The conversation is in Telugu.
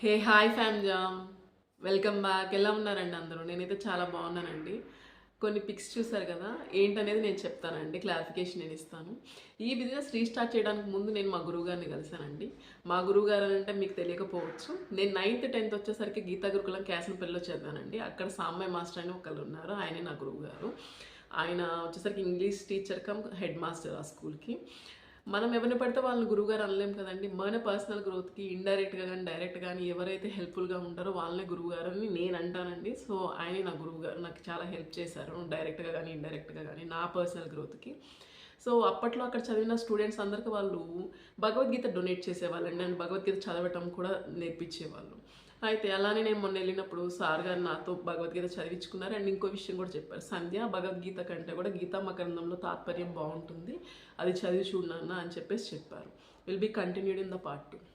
హే హాయ్ ఫ్యామ్జామ్, వెల్కమ్ బ్యాక్. ఎలా ఉన్నారండి అందరూ? నేనైతే చాలా బాగున్నానండి. కొన్ని పిక్స్ చూసారు కదా, ఏంటనేది నేను చెప్తానండి, క్లారిఫికేషన్ నేను ఇస్తాను. ఈ బిజినెస్ రీస్టార్ట్ చేయడానికి ముందు నేను మా గురువుగారిని కలిశానండి. మా గురువుగారు అంటే మీకు తెలియకపోవచ్చు, నేను 9th 10th వచ్చేసరికి గీతా గురుకులం క్యాసనపల్లిలో చదివానండి. అక్కడ సామ్మయ్య మాస్టర్ అని ఒకళ్ళు ఉన్నారు, ఆయనే నా గురువుగారు. ఆయన వచ్చేసరికి English teacher come head master ఆ స్కూల్కి. మనం ఎవరిని పడితే వాళ్ళని గురువుగారు అనలేం కదండి. మన పర్సనల్ గ్రోత్కి ఇండైరెక్ట్గా కానీ డైరెక్ట్ కానీ ఎవరైతే హెల్ప్ఫుల్గా ఉంటారో వాళ్ళనే గురువుగారు అని నేను అంటానండి. సో ఆయనే నా గురువుగారు, నాకు చాలా హెల్ప్ చేశారు డైరెక్ట్గా కానీ ఇండైరెక్ట్గా కానీ నా పర్సనల్ గ్రోత్కి. సో అప్పట్లో అక్కడ చదివిన స్టూడెంట్స్ అందరికీ వాళ్ళు భగవద్గీత డొనేట్ చేసేవాళ్ళండి, అండ్ భగవద్గీత చదవటం కూడా నేర్పించేవాళ్ళు. అయితే అలానే నేను మొన్న వెళ్ళినప్పుడు సార్ గారు నాతో భగవద్గీత చదివించుకున్నారు. అండ్ ఇంకో విషయం కూడా చెప్పారు, సంధ్య భగవద్గీత కంటే కూడా గీతా మకరందంలో తాత్పర్యం బాగుంటుంది, అది చదివి చూడన్నా అని చెప్పేసి చెప్పారు. Will be continued in the part 2.